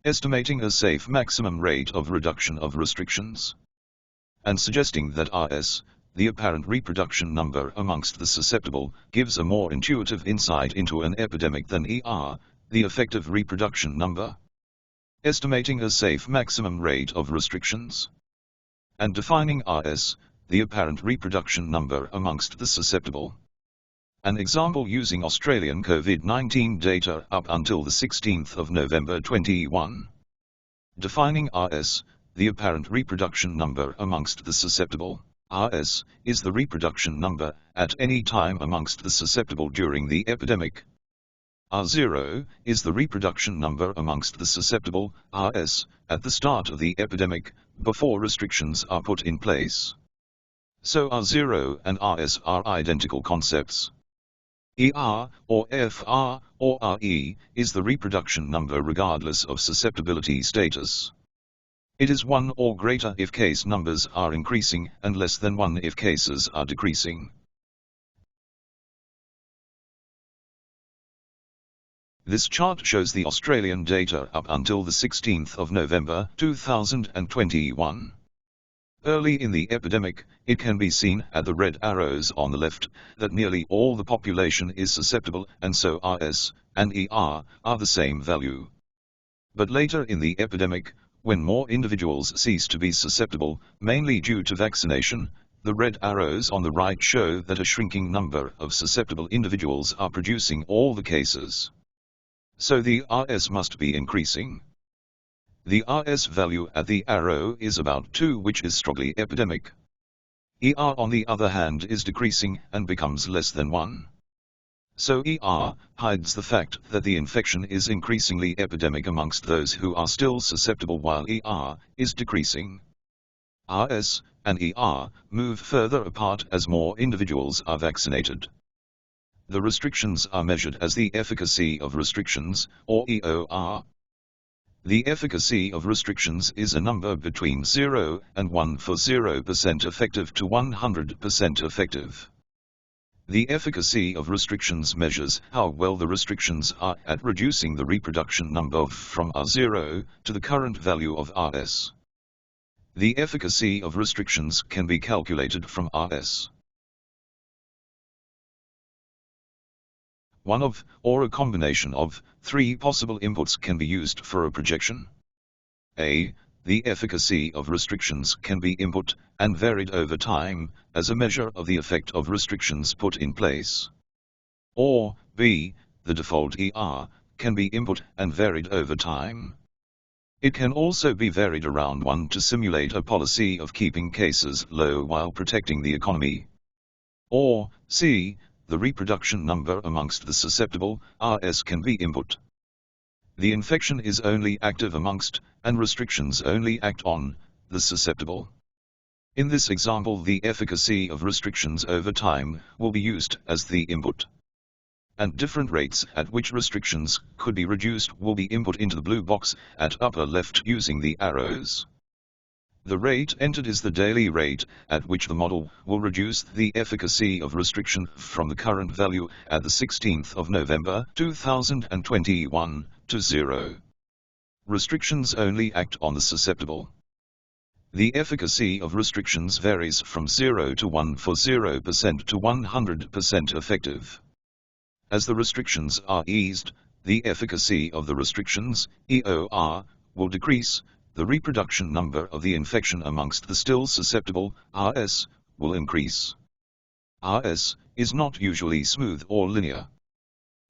estimating a safe maximum rate of reduction of restrictions, and suggesting that RS, the apparent reproduction number amongst the susceptible, gives a more intuitive insight into an epidemic than ER, the effective reproduction number, estimating a safe maximum rate of restrictions, and defining RS, the apparent reproduction number amongst the susceptible. An example using Australian COVID-19 data up until the 16th of November 21. Defining RS, the apparent reproduction number amongst the susceptible. RS is the reproduction number at any time amongst the susceptible during the epidemic. R0 is the reproduction number amongst the susceptible, RS, at the start of the epidemic, before restrictions are put in place. So R0 and RS are identical concepts. ER, or FR, or RE, is the reproduction number regardless of susceptibility status. It is 1 or greater if case numbers are increasing and less than 1 if cases are decreasing. This chart shows the Australian data up until the 16th of November 2021. Early in the epidemic, it can be seen at the red arrows on the left that nearly all the population is susceptible, and so RS and ER are the same value. But later in the epidemic, when more individuals cease to be susceptible, mainly due to vaccination, the red arrows on the right show that a shrinking number of susceptible individuals are producing all the cases. So the RS must be increasing. The RS value at the arrow is about 2, which is strongly epidemic. ER on the other hand is decreasing and becomes less than 1. So ER hides the fact that the infection is increasingly epidemic amongst those who are still susceptible, while ER is decreasing. RS and ER move further apart as more individuals are vaccinated. The restrictions are measured as the efficacy of restrictions, or EOR. The efficacy of restrictions is a number between 0 and 1 for 0% effective to 100% effective. The efficacy of restrictions measures how well the restrictions are at reducing the reproduction number from R0 to the current value of RS. The efficacy of restrictions can be calculated from RS. One of, or a combination of, 3 possible inputs can be used for a projection. A. The efficacy of restrictions can be input and varied over time as a measure of the effect of restrictions put in place. Or B. The default ER can be input and varied over time. It can also be varied around 1 to simulate a policy of keeping cases low while protecting the economy. Or C. The reproduction number amongst the susceptible, RS, can be input. The infection is only active amongst, and restrictions only act on, the susceptible. In this example, the efficacy of restrictions over time will be used as the input. And different rates at which restrictions could be reduced will be input into the blue box at upper left using the arrows. The rate entered is the daily rate at which the model will reduce the efficacy of restriction from the current value at the 16th of November 2021 to 0. Restrictions only act on the susceptible. The efficacy of restrictions varies from 0 to 1 for 0% to 100% effective. As the restrictions are eased, the efficacy of the restrictions, EOR, will decrease. The reproduction number of the infection amongst the still susceptible, RS, will increase. RS is not usually smooth or linear.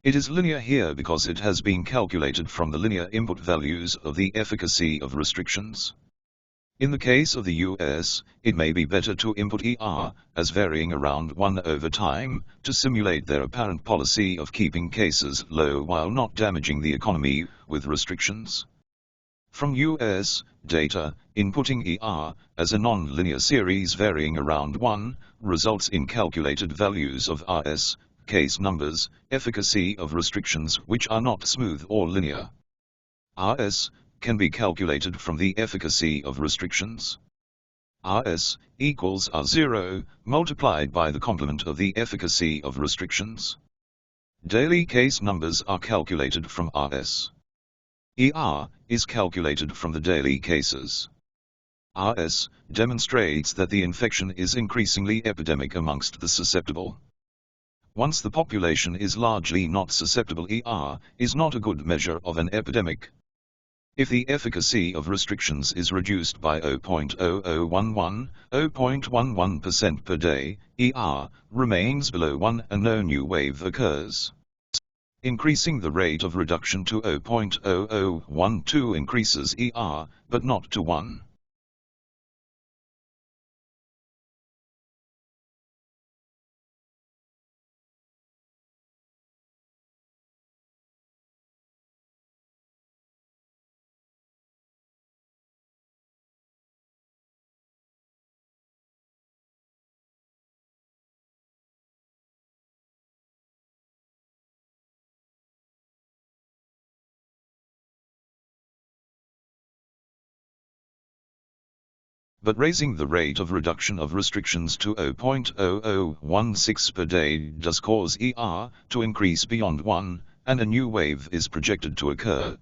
It is linear here because it has been calculated from the linear input values of the efficacy of restrictions. In the case of the US, it may be better to input ER as varying around 1 over time to simulate their apparent policy of keeping cases low while not damaging the economy with restrictions. From US data, inputting ER as a non-linear series varying around 1 results in calculated values of RS, case numbers, efficacy of restrictions which are not smooth or linear. RS can be calculated from the efficacy of restrictions. RS equals R0 multiplied by the complement of the efficacy of restrictions. Daily case numbers are calculated from RS. ER is calculated from the daily cases. RS demonstrates that the infection is increasingly epidemic amongst the susceptible. Once the population is largely not susceptible, ER is not a good measure of an epidemic. If the efficacy of restrictions is reduced by 0.0011% per day, ER remains below 1 and no new wave occurs. Increasing the rate of reduction to 0.0012 increases ER, but not to 1. But raising the rate of reduction of restrictions to 0.0016 per day does cause ER to increase beyond 1, and a new wave is projected to occur.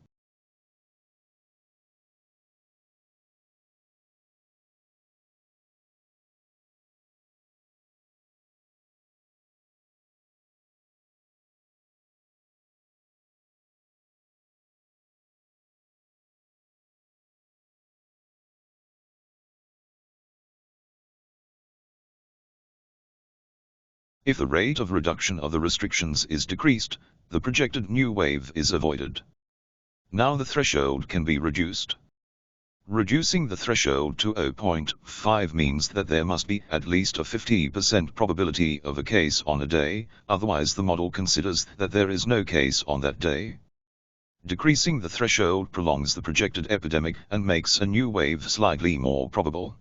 If the rate of reduction of the restrictions is decreased, the projected new wave is avoided. Now the threshold can be reduced. Reducing the threshold to 0.5 means that there must be at least a 50% probability of a case on a day, otherwise the model considers that there is no case on that day. Decreasing the threshold prolongs the projected epidemic and makes a new wave slightly more probable.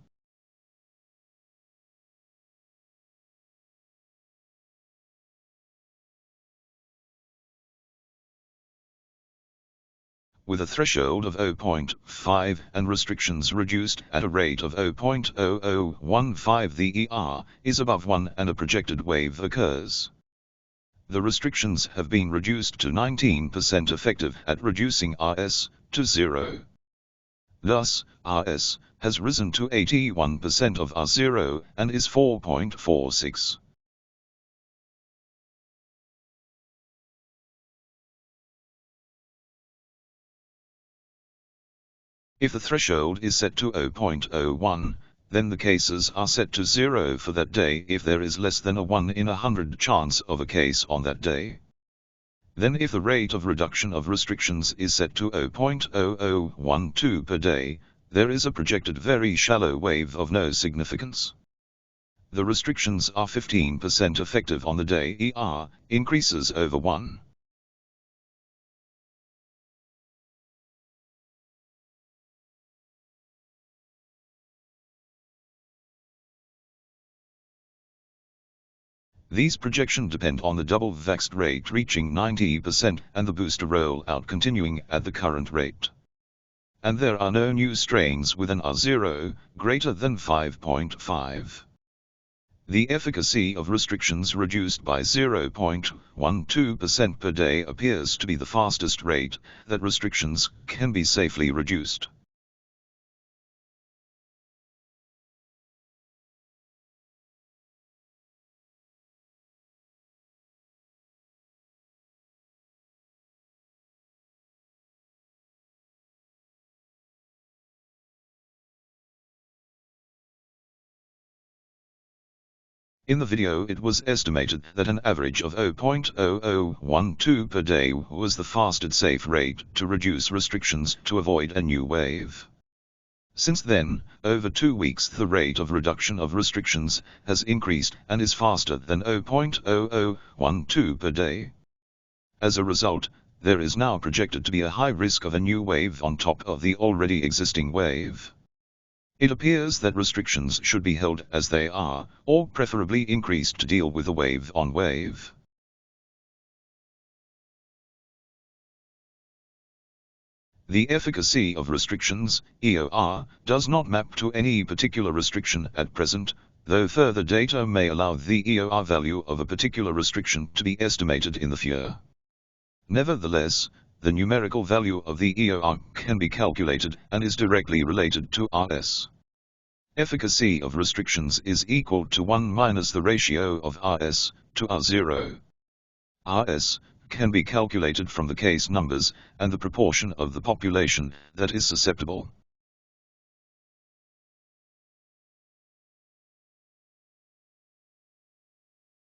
With a threshold of 0.5 and restrictions reduced at a rate of 0.0015, the ER is above 1 and a projected wave occurs. The restrictions have been reduced to 19% effective at reducing RS to 0. Thus, RS has risen to 81% of R0 and is 4.46. If the threshold is set to 0.01, then the cases are set to 0 for that day if there is less than a 1 in 100 chance of a case on that day. Then if the rate of reduction of restrictions is set to 0.0012 per day, there is a projected very shallow wave of no significance. The restrictions are 15% effective on the day ER increases over 1. These projections depend on the double vaxxed rate reaching 90% and the booster rollout continuing at the current rate. And there are no new strains with an R0 greater than 5.5. The efficacy of restrictions reduced by 0.12% per day appears to be the fastest rate that restrictions can be safely reduced. In the video it was estimated that an average of 0.0012 per day was the fastest safe rate to reduce restrictions to avoid a new wave. Since then, over 2 weeks the rate of reduction of restrictions has increased and is faster than 0.0012 per day. As a result, there is now projected to be a high risk of a new wave on top of the already existing wave. It appears that restrictions should be held as they are, or preferably increased to deal with the wave on wave. The efficacy of restrictions, EOR, does not map to any particular restriction at present, though further data may allow the EOR value of a particular restriction to be estimated in the future. Nevertheless, the numerical value of the EOR can be calculated and is directly related to RS. Efficacy of restrictions is equal to 1 minus the ratio of RS to R0. RS can be calculated from the case numbers and the proportion of the population that is susceptible.